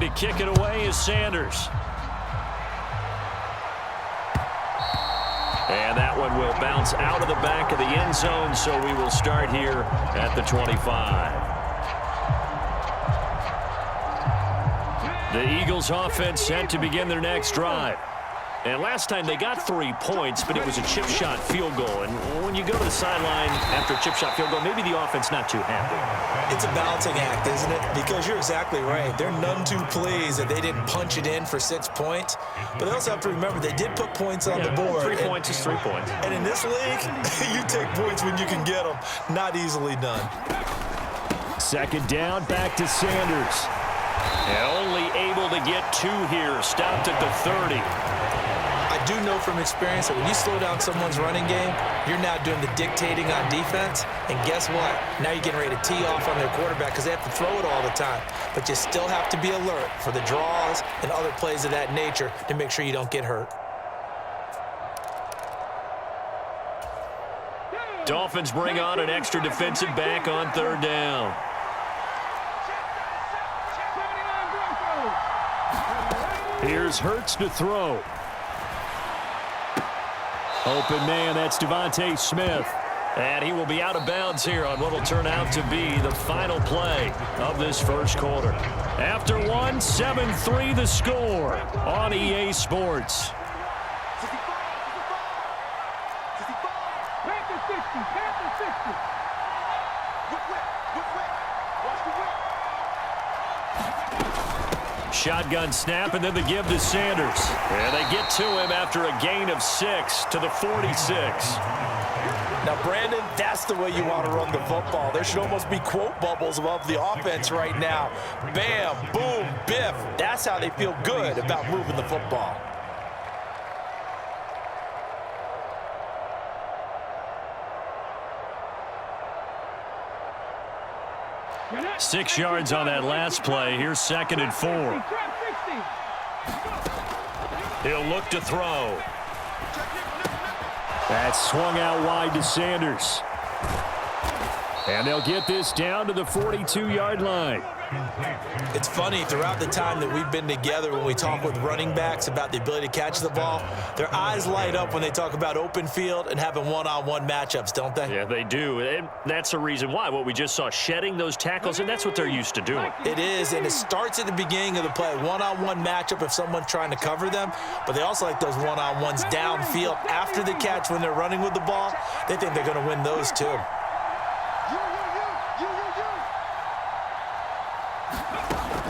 to kick it away is Sanders. And that one will bounce out of the back of the end zone, so we will start here at the 25. The Eagles offense set to begin their next drive. And last time they got 3 points, but it was a chip shot field goal. And when you go to the sideline after a chip shot field goal, maybe the offense not too happy. It's a balancing act, isn't it? Because you're exactly right. They're none too pleased that they didn't punch it in for 6 points. But they also have to remember they did put points on the board. 3 points is 3 points. And in this league, you take points when you can get them. Not easily done. Second down, back to Sanders. And only able to get 2 here. Stopped at the 30. I do know from experience that when you slow down someone's running game, you're now doing the dictating on defense. And guess what? Now you're getting ready to tee off on their quarterback because they have to throw it all the time. But you still have to be alert for the draws and other plays of that nature to make sure you don't get hurt. Dolphins bring on an extra defensive back on third down. Here's Hurts to throw. Open man, that's Devontae Smith. And he will be out of bounds here on what will turn out to be the final play of this first quarter. After one, 7-3 the score on EA Sports. Shotgun snap, and then the give to Sanders. And they get to him after a gain of 6 to the 46. Now, Brandon, that's the way you want to run the football. There should almost be quote bubbles above the offense right now. Bam, boom, biff. That's how they feel good about moving the football. Six yards on that last play. Here's 2nd and 4. He'll look to throw. That's swung out wide to Sanders. And they'll get this down to the 42-yard line. It's funny, throughout the time that we've been together, when we talk with running backs about the ability to catch the ball, their eyes light up when they talk about open field and having one-on-one matchups, don't they? Yeah, they do. And that's the reason why. What we just saw, shedding those tackles, and that's what they're used to doing. It is, and it starts at the beginning of the play. One-on-one matchup if someone's trying to cover them, but they also like those one-on-ones downfield after the catch when they're running with the ball. They think they're going to win those too.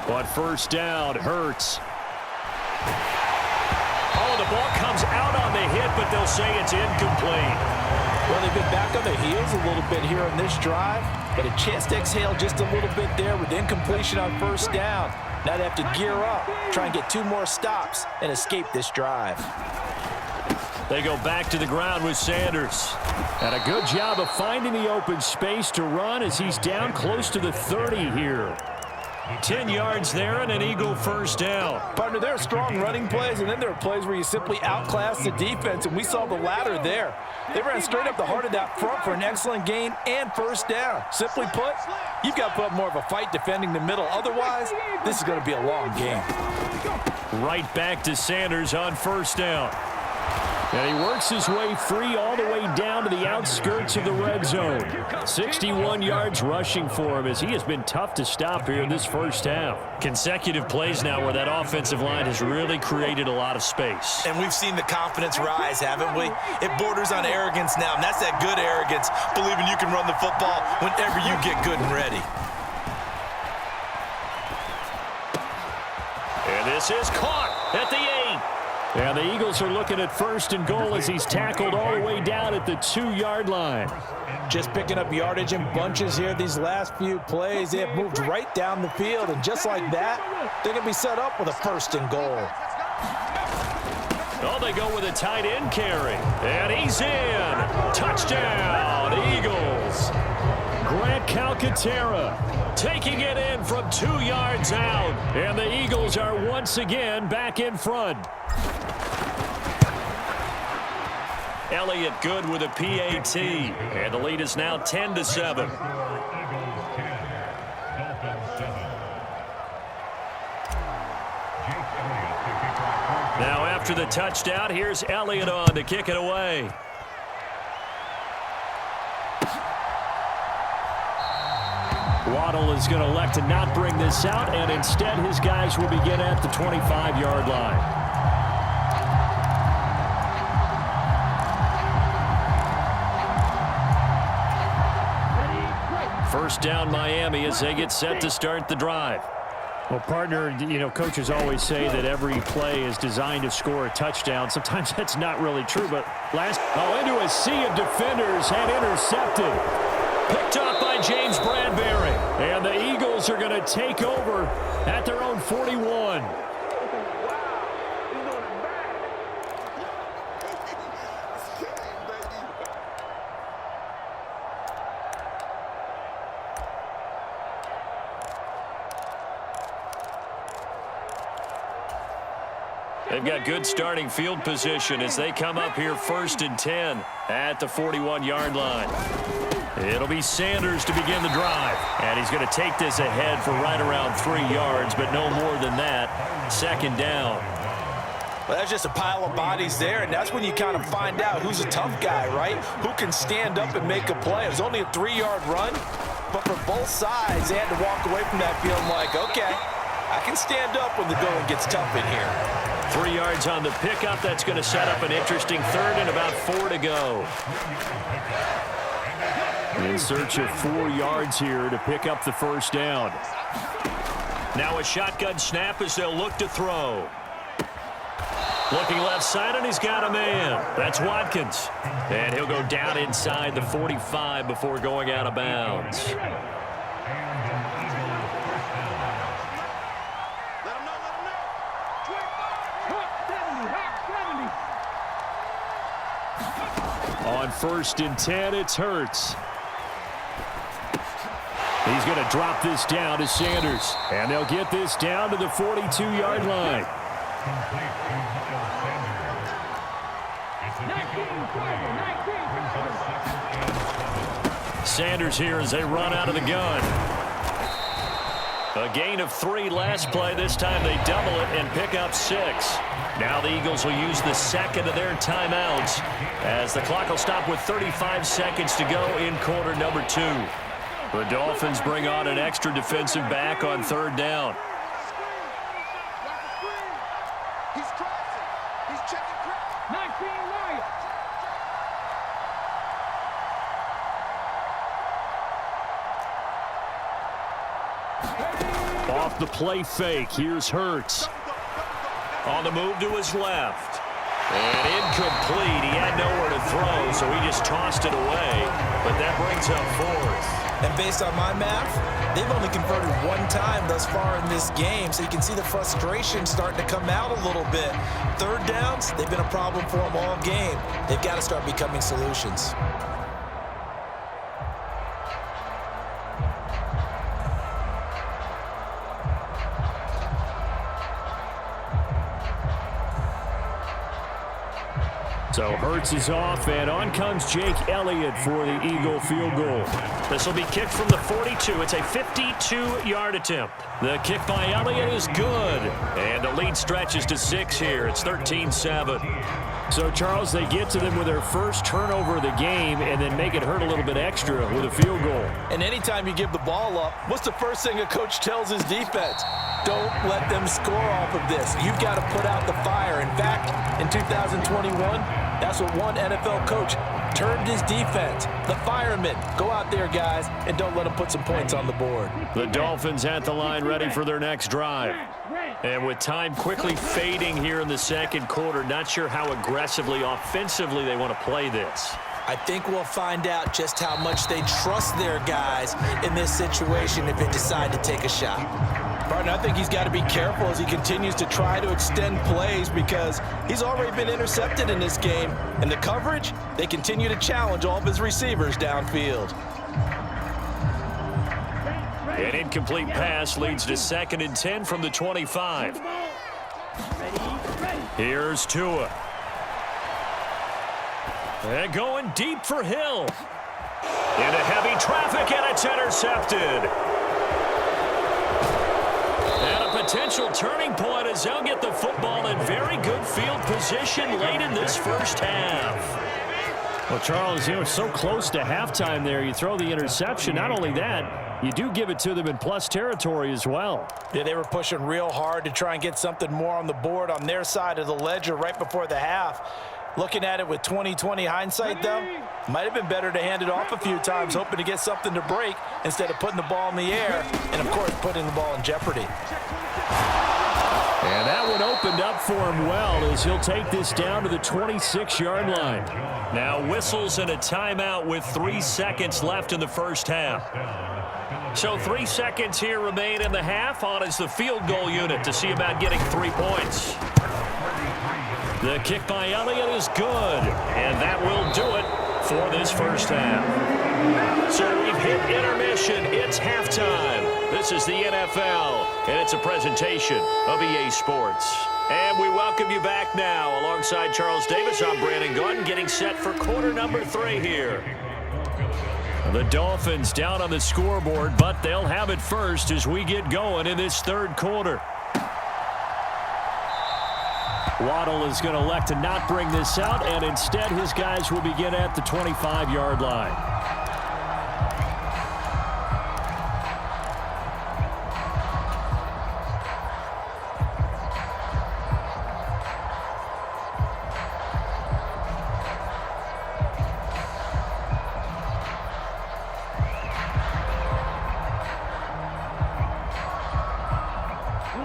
On first down, Hurts. Oh, the ball comes out on the hit, but they'll say it's incomplete. Well, they've been back on their heels a little bit here on this drive, but a chance to exhale just a little bit there with incompletion on first down. Now they have to gear up, try and get 2 more stops, and escape this drive. They go back to the ground with Sanders. And a good job of finding the open space to run as he's down close to the 30 here. 10 yards there and an Eagle first down. Partner, there are strong running plays, and then there are plays where you simply outclass the defense, and we saw the latter there. They ran straight up the heart of that front for an excellent gain and first down. Simply put, you've got to put up more of a fight defending the middle. Otherwise, this is going to be a long game. Right back to Sanders on first down. And he works his way free all the way down to the outskirts of the red zone. 61 yards rushing for him as he has been tough to stop here in this first half. Consecutive plays now where that offensive line has really created a lot of space. And we've seen the confidence rise, haven't we? It borders on arrogance now, and that's that good arrogance, believing you can run the football whenever you get good and ready. And this is caught at the 8. And the Eagles are looking at 1st and goal as he's tackled all the way down at the 2-yard line. Just picking up yardage in bunches here these last few plays. They have moved right down the field, and just like that, they're going to be set up with a 1st and goal. Oh, they go with a tight end carry. And he's in. Touchdown, Eagles. Grant Calcaterra taking it in from 2 yards out. And the Eagles are once again back in front. Elliott good with a PAT. And the lead is now 10-7. Now after the touchdown, here's Elliott on to kick it away. Waddle is going to elect to not bring this out, and instead his guys will begin at the 25-yard line. First down Miami as they get set to start the drive. Well, partner, coaches always say that every play is designed to score a touchdown. Sometimes that's not really true, but into a sea of defenders and intercepted. Picked up by James Bradbury. And the Eagles are going to take over at their own 41. They've got good starting field position as they come up here 1st and 10 at the 41-yard line. It'll be Sanders to begin the drive. And he's going to take this ahead for right around 3 yards, but no more than that. 2nd down. Well, that's just a pile of bodies there, and that's when you kind of find out who's a tough guy, right? Who can stand up and make a play. It was only a 3-yard run, but for both sides, they had to walk away from that feeling like, okay, I can stand up when the going gets tough in here. 3 yards on the pickup. That's going to set up an interesting 3rd and about 4 to go. In search of 4 yards here to pick up the 1st down. Now a shotgun snap as they'll look to throw. Looking left side, and he's got a man. That's Watkins. And he'll go down inside the 45 before going out of bounds. On 1st and 10, it's Hurts. He's going to drop this down to Sanders. And they'll get this down to the 42-yard line. Sanders here as they run out of the gun. A gain of 3 last play. This time they double it and pick up 6. Now the Eagles will use the 2nd of their timeouts as the clock will stop with 35 seconds to go in quarter number 2. The Dolphins bring on an extra defensive back on 3rd down. Off the play fake, here's Hurts. On the move to his left. And incomplete. He had nowhere to throw, so he just tossed it away. But that brings up 4th. And based on my math, they've only converted 1 time thus far in this game, so you can see the frustration starting to come out a little bit. 3rd downs, they've been a problem for them all game. They've got to start becoming solutions. So Hurts is off, and on comes Jake Elliott for the Eagle field goal. This will be kicked from the 42. It's a 52-yard attempt. The kick by Elliott is good, and the lead stretches to 6 here. It's 13-7. So, Charles, they get to them with their first turnover of the game and then make it hurt a little bit extra with a field goal. And anytime you give the ball up, what's the first thing a coach tells his defense? Don't let them score off of this. You've got to put out the fire. In fact, in 2021, that's what one NFL coach termed his defense. The firemen. Go out there, guys, and don't let them put some points on the board. The Dolphins at the line ready for their next drive. And with time quickly fading here in the 2nd quarter, not sure how aggressively, offensively they want to play this. I think we'll find out just how much they trust their guys in this situation if they decide to take a shot. Partner, I think he's got to be careful as he continues to try to extend plays because he's already been intercepted in this game. And the coverage, they continue to challenge all of his receivers downfield. An incomplete pass leads to 2nd and 10 from the 25. Here's Tua. And going deep for Hill. Into heavy traffic, and it's intercepted. And a potential turning point as they'll get the football in very good field position late in this first half. Well, Charles, you know, so close to halftime there. You throw the interception. Not only that, you do give it to them in plus territory as well. Yeah, they were pushing real hard to try and get something more on the board on their side of the ledger right before the half. Looking at it with 20/20 hindsight, though, might have been better to hand it off a few times, hoping to get something to break instead of putting the ball in the air and, of course, putting the ball in jeopardy. And that one opened up for him well as he'll take this down to the 26-yard line. Now whistles and a timeout with 3 seconds left in the first half. So 3 seconds here remain in the half. On is the field goal unit to see about getting 3 points. The kick by Elliott is good, and that will do it for this first half. So we've hit intermission. It's halftime. This is the NFL, and it's a presentation of EA Sports. And we welcome you back now. Alongside Charles Davis, I'm Brandon Gunn, getting set for quarter number 3 here. The Dolphins down on the scoreboard, but they'll have it first as we get going in this third quarter. Waddle is going to elect to not bring this out, and instead his guys will begin at the 25-yard line.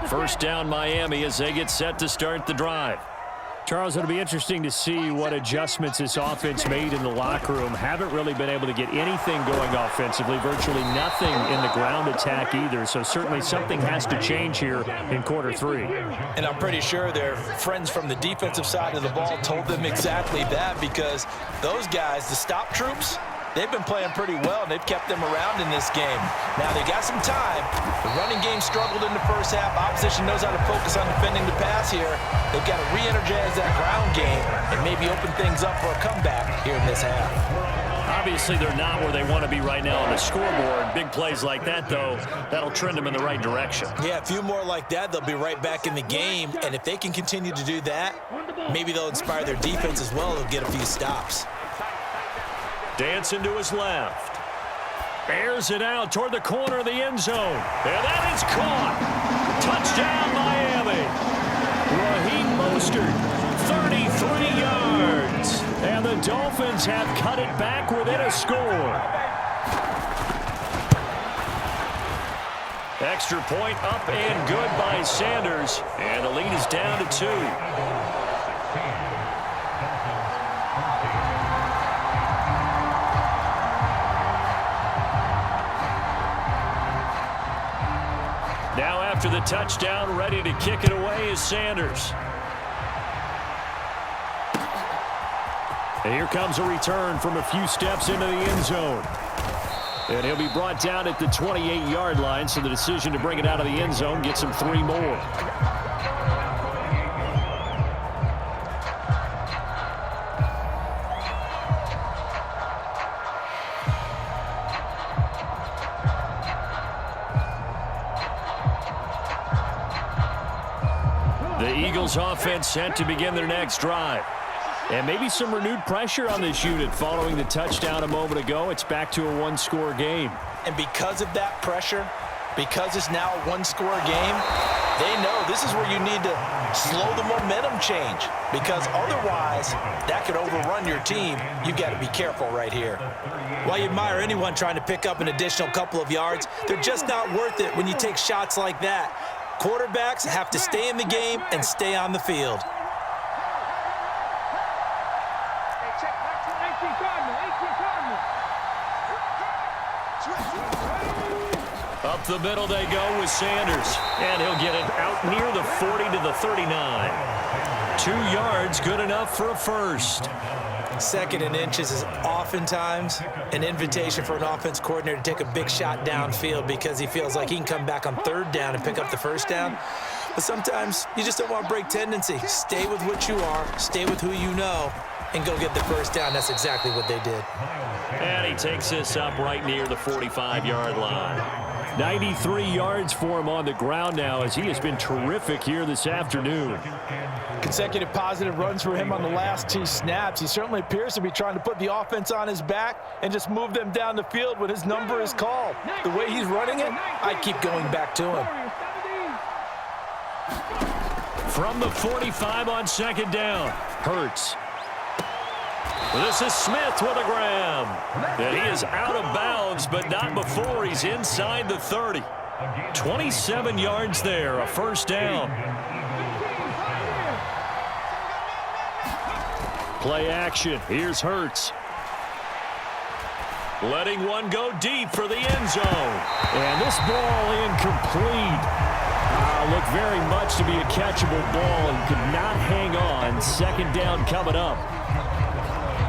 First down Miami as they get set to start the drive. Charles, it'll be interesting to see what adjustments this offense made in the locker room. Haven't really been able to get anything going offensively, virtually nothing in the ground attack either. So certainly something has to change here in quarter 3. And I'm pretty sure their friends from the defensive side of the ball told them exactly that, because those guys, the stop troops, they've been playing pretty well, and they've kept them around in this game. Now, they got some time. The running game struggled in the first half. Opposition knows how to focus on defending the pass here. They've got to re-energize that ground game and maybe open things up for a comeback here in this half. Obviously, they're not where they want to be right now on the scoreboard. Big plays like that, though, that'll trend them in the right direction. Yeah, a few more like that, they'll be right back in the game. And if they can continue to do that, maybe they'll inspire their defense as well. They'll get a few stops. Dancing to his left. Airs it out toward the corner of the end zone. And that is caught. Touchdown, Miami. Raheem Mostert, 33 yards. And the Dolphins have cut it back within a score. Extra point up and good by Sanders. And the lead is down to 2. Now after the touchdown, ready to kick it away is Sanders. And here comes a return from a few steps into the end zone. And he'll be brought down at the 28-yard line, so the decision to bring it out of the end zone gets him 3 more. The Eagles offense set to begin their next drive. And maybe some renewed pressure on this unit following the touchdown a moment ago. It's back to a 1-score game. And because of that pressure, because it's now a 1-score game, they know this is where you need to slow the momentum change, because otherwise that could overrun your team. You've got to be careful right here. While you admire anyone trying to pick up an additional couple of yards, they're just not worth it when you take shots like that. Quarterbacks have to stay in the game and stay on the field. Up the middle they go with Sanders. And he'll get it out near the 40 to the 39. 2 yards, good enough for a first. 2nd and inches is oftentimes an invitation for an offense coordinator to take a big shot downfield because he feels like he can come back on 3rd down and pick up the first down. But sometimes you just don't want to break tendency. Stay with what you are, stay with who you know, and go get the first down. That's exactly what they did. And he takes this up right near the 45-yard line. 93 yards for him on the ground now as he has been terrific here this afternoon. Consecutive positive runs for him on the last 2 snaps. He certainly appears to be trying to put the offense on his back and just move them down the field when his number is called. The way he's running it, I keep going back to him. From the 45 on second down, Hurts. This is Smith with a grab. And he is out of bounds, but not before he's inside the 30. 27 yards there, a first down. Play action. Here's Hurts. Letting one go deep for the end zone. And this ball incomplete. Looked very much to be a catchable ball and could not hang on. Second down coming up.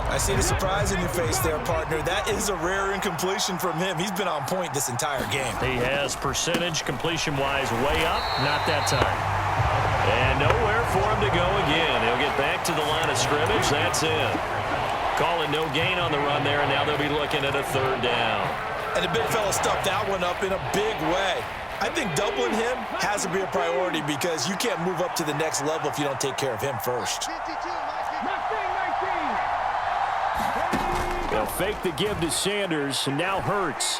I see the surprise in your face there, partner. That is a rare incompletion from him. He's been on point this entire game. He has percentage completion-wise way up. Not that time. And nowhere for him to go again. He'll get back to the line of scrimmage. That's it. Call it no gain on the run there, and now they'll be looking at a third down. And the big fella stuffed that one up in a big way. I think doubling him has to be a priority because you can't move up to the next level if you don't take care of him first. They'll fake the give to Sanders, and now Hurts.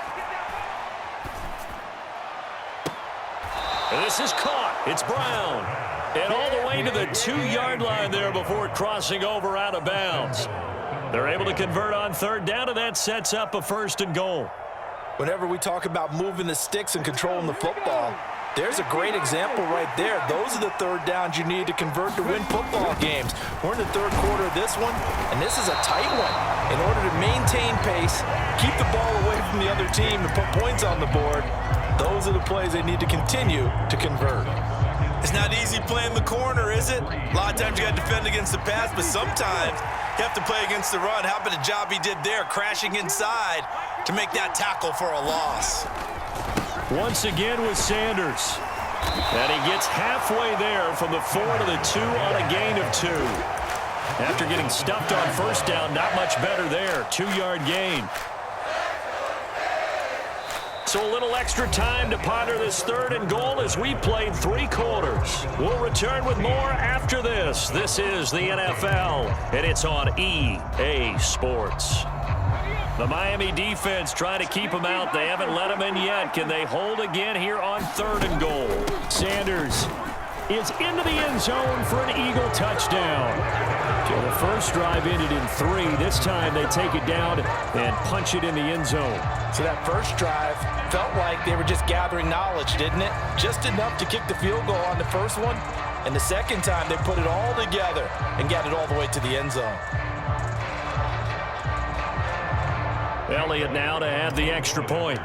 And this is caught. It's Brown. And all the way to the 2-yard line there before crossing over out of bounds. They're able to convert on third down, and that sets up a first and goal. Whenever we talk about moving the sticks and controlling the football, there's a great example right there. Those are the third downs you need to convert to win football games. We're in the third quarter of this one, and this is a tight one. In order to maintain pace, keep the ball away from the other team, and put points on the board, those are the plays they need to continue to convert. It's not easy playing the corner, is it? A lot of times you got to defend against the pass, but sometimes you have to play against the run. How about the job he did there, crashing inside to make that tackle for a loss? Once again with Sanders. And he gets halfway there from the 4 to the 2 on a gain of 2. After getting stuffed on first down, not much better there. 2-yard gain. So a little extra time to ponder this third and goal as we played 3 quarters. We'll return with more after this. This is the NFL, and it's on EA Sports. The Miami defense trying to keep them out. They haven't let them in yet. Can they hold again here on third and goal? Sanders is into the end zone for an Eagle touchdown. So the first drive ended in 3. This time they take it down and punch it in the end zone. So that first drive felt like they were just gathering knowledge, didn't it? Just enough to kick the field goal on the first one. And the second time they put it all together and got it all the way to the end zone. Elliott now to add the extra point.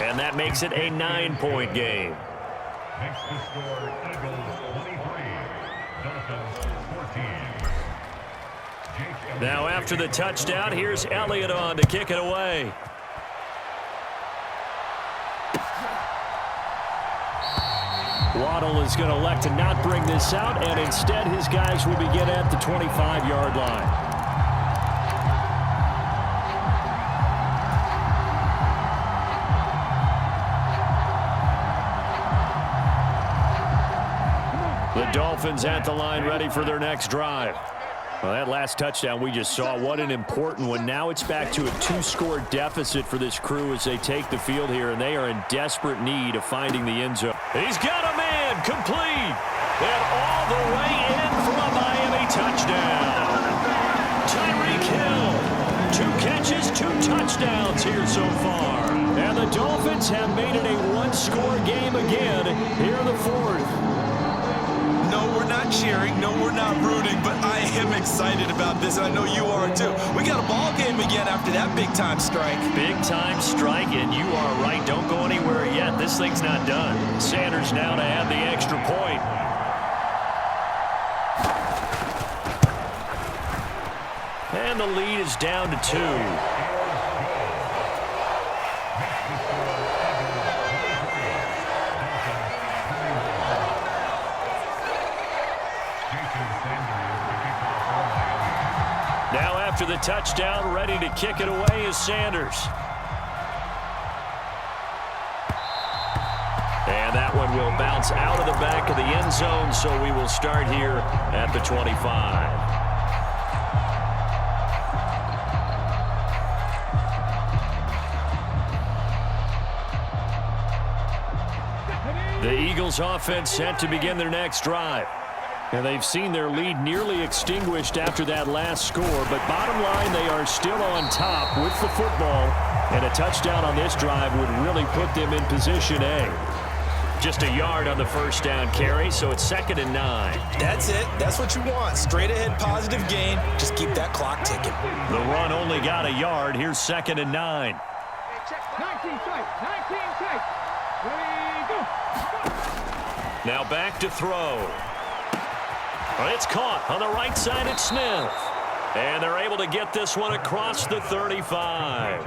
And that makes it a 9-point game. Next to score, Eagles 23, Dolphins 14. Now after the touchdown, here's Elliott on to kick it away. Waddle is going to elect to not bring this out, and instead his guys will begin at the 25-yard line. The Dolphins at the line ready for their next drive. Well, that last touchdown we just saw, what an important one. Now it's back to a 2-score deficit for this crew as they take the field here, and they are in desperate need of finding the end zone. He's got a man, complete, and all the way in for a Miami touchdown. Tyreek Hill, 2 catches, 2 touchdowns here so far. And the Dolphins have made it a 1-score game again here in the 4th. No, we're not cheering. No, we're not rooting, but I am excited about this, and I know you are too. We got a ball game again after that big-time strike. Big-time strike, and you are right. Don't go anywhere yet. This thing's not done. Sanders now to add the extra point. And the lead is down to 2. after the touchdown, ready to kick it away is Sanders. And that one will bounce out of the back of the end zone, so we will start here at the 25. The Eagles offense set to begin their next drive. And they've seen their lead nearly extinguished after that last score, but bottom line, they are still on top with the football, and a touchdown on this drive would really put them in position A. Just a yard on the first down carry, so it's 2nd and 9. That's it. That's what you want. Straight ahead positive gain. Just keep that clock ticking. The run only got a yard. Here's 2nd and 9. 19 tight. 19 tight. Ready, go. Now back to throw. It's caught on the right side at Smith. And they're able to get this one across the 35.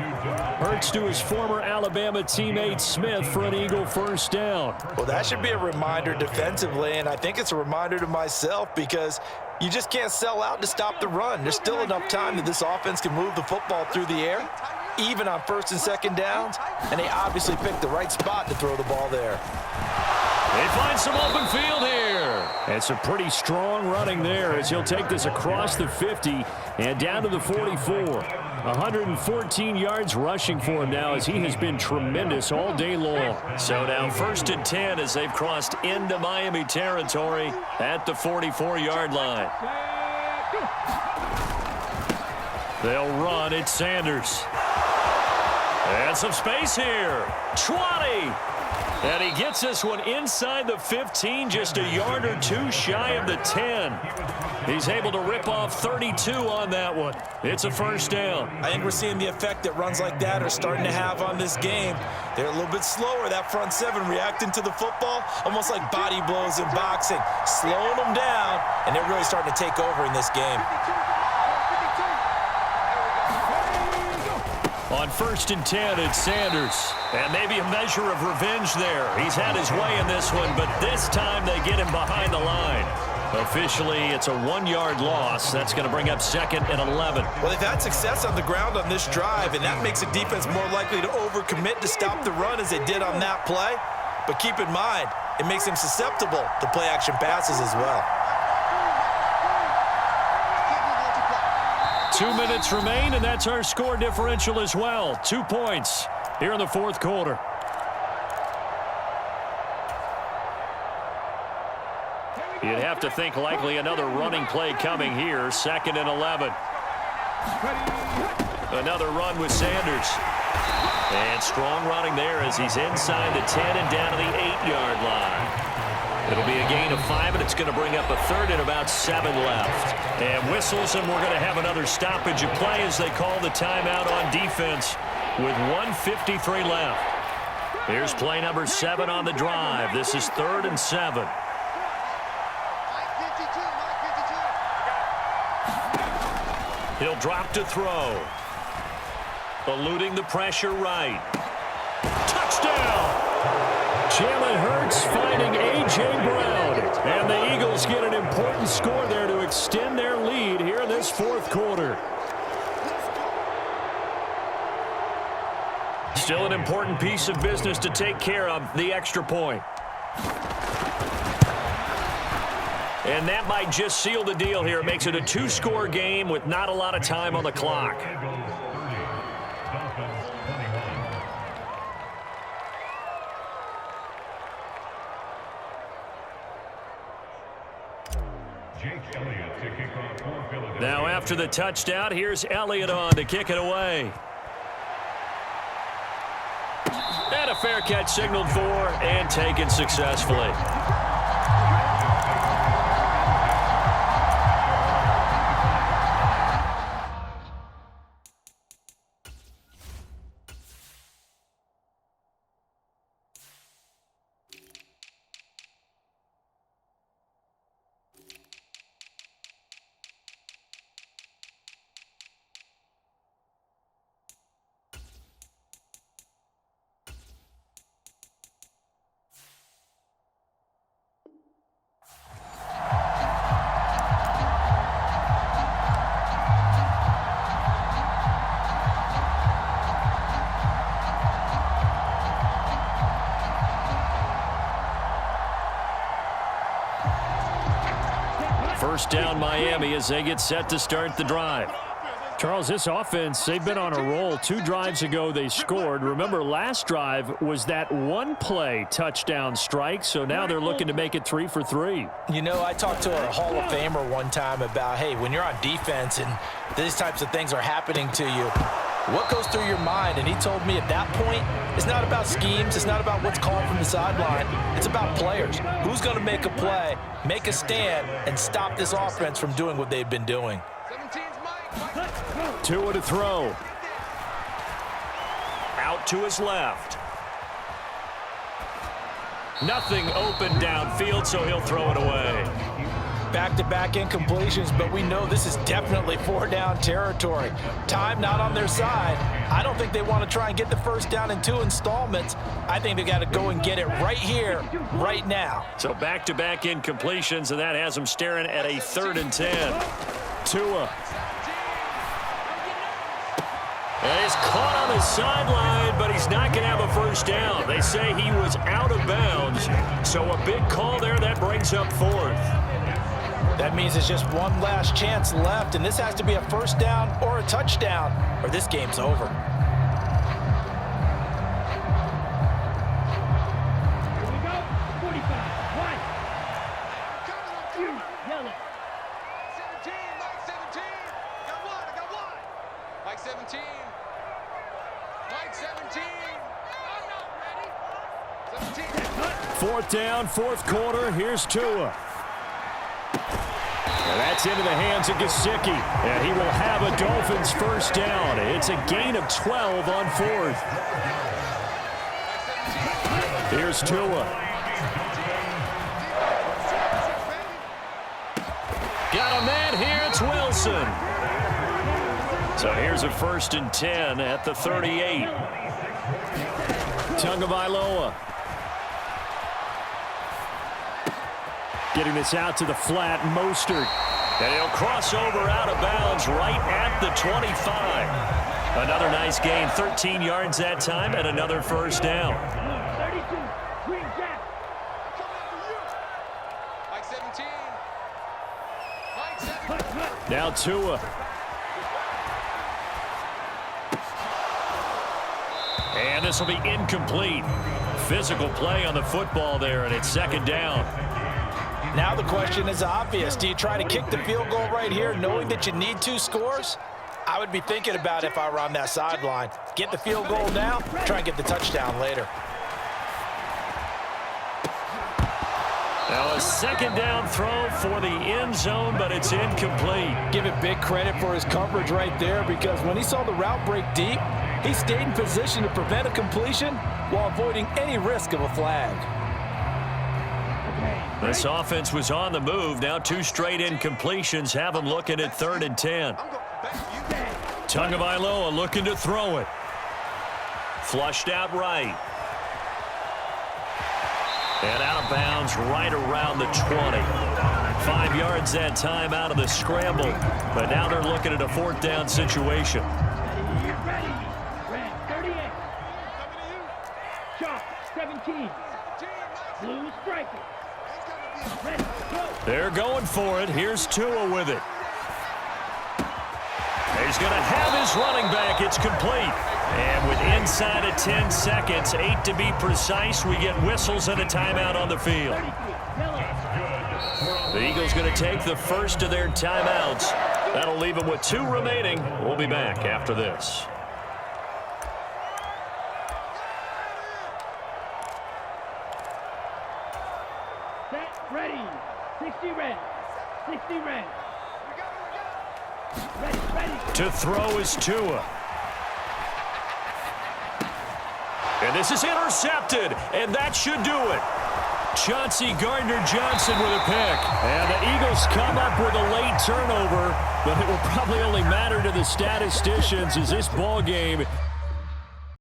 Hurts to his former Alabama teammate Smith for an Eagle first down. Well, that should be a reminder defensively, and I think it's a reminder to myself because you just can't sell out to stop the run. There's still enough time that this offense can move the football through the air, even on 1st and 2nd downs, and they obviously picked the right spot to throw the ball there. They find some open field here. And some pretty strong running there as he'll take this across the 50 and down to the 44. 114 yards rushing for him now as he has been tremendous all day long. So now 1st and 10 as they've crossed into Miami territory at the 44-yard line. They'll run. It's Sanders. And some space here. 20. And he gets this one inside the 15, just a yard or two shy of the 10. He's able to rip off 32 on that one. It's a first down. I think we're seeing the effect that runs like that are starting to have on this game. They're a little bit slower, that front seven, reacting to the football, almost like body blows in boxing, slowing them down, and they're really starting to take over in this game. On 1st and 10, it's Sanders. And maybe a measure of revenge there. He's had his way in this one, but this time they get him behind the line. Officially, it's a 1-yard loss. That's going to bring up 2nd and 11. Well, they've had success on the ground on this drive, and that makes a defense more likely to overcommit to stop the run as they did on that play. But keep in mind, it makes them susceptible to play-action passes as well. 2 minutes remain, and that's our score differential as well. 2 points here in the 4th quarter. You'd have to think likely another running play coming here. 2nd and 11. Another run with Sanders. And strong running there as he's inside the 10 and down to the 8-yard line. It'll be a gain of 5, and it's going to bring up a 3rd and about 7 left. And whistles, and we're going to have another stoppage of play as they call the timeout on defense with 1:53 left. Here's play number 7 on the drive. This is 3rd and 7. He'll drop to throw. Eluding the pressure right. Touchdown! Jalen Hurts finding A.J. Brown. And the Eagles get an important score there to extend their lead here in this 4th quarter. Still an important piece of business to take care of, the extra point. And that might just seal the deal here. It makes it a 2-score game with not a lot of time on the clock. Now after the touchdown, here's Elliott on to kick it away. And a fair catch signaled for and taken successfully. First down Miami as they get set to start the drive. Charles, this offense, they've been on a roll. 2 drives ago they scored. Remember, last drive was that one-play touchdown strike, so now they're looking to make it 3 for 3. You know, I talked to a Hall of Famer one time about, hey, when you're on defense and these types of things are happening to you, what goes through your mind? And he told me at that point, it's not about schemes. It's not about what's called from the sideline. It's about players. Who's going to make a play, make a stand, and stop this offense from doing what they've been doing? Tua to throw. Out to his left. Nothing open downfield, so he'll throw it away. Back-to-back incompletions, but we know this is definitely 4-down territory. Time not on their side. I don't think they want to try and get the first down in 2 installments. I think they got to go and get it right here, right now. So back-to-back incompletions, and that has them staring at a 3rd and 10. Tua. And he's caught on the sideline, but he's not going to have a first down. They say he was out of bounds, so a big call there that brings up 4th. That means there's just one last chance left, and this has to be a first down or a touchdown, or this game's over. Here we go. 45. White. Yellow. 17. Mike 17. I got one. Mike 17. Mike 17. I'm not ready. 17. 4th down, 4th quarter. Here's Tua. And that's into the hands of Gesicki. And he will have a Dolphins first down. It's a gain of 12 on 4th. Here's Tua. Got a man here. It's Wilson. So here's a 1st and 10 at the 38. Tagovailoa. Getting this out to the flat, Mostert. And he'll cross over out of bounds right at the 25. Another nice gain, 13 yards that time, and another first down. 32. Green Jack. Mike 17. Mike 17. Now Tua. And this will be incomplete. Physical play on the football there, and it's 2nd down. Now the question is obvious. Do you try to kick the field goal right here knowing that you need 2 scores? I would be thinking about it if I were on that sideline. Get the field goal now, try and get the touchdown later. Now a 2nd down throw for the end zone, but it's incomplete. Give it big credit for his coverage right there, because when he saw the route break deep, he stayed in position to prevent a completion while avoiding any risk of a flag. This offense was on the move. Now 2 straight incompletions have them looking at 3rd and 10. Tagovailoa looking to throw it. Flushed out right. And out of bounds right around the 20. 5 yards that time out of the scramble. But now they're looking at a 4th down situation. Ready. Red 38. Sharp 17. Blue striker. Ready. Go. They're going for it. Here's Tua with it. He's going to have his running back. It's complete. And with inside of 10 seconds, 8 to be precise, we get whistles and a timeout on the field. The Eagles going to take the first of their timeouts. That'll leave them with 2 remaining. We'll be back after this. Set. Ready. 60 red. 60 red. Ready. To throw is Tua. And this is intercepted, and that should do it. Chauncey Gardner-Johnson with a pick. And the Eagles come up with a late turnover, but it will probably only matter to the statisticians as this ball game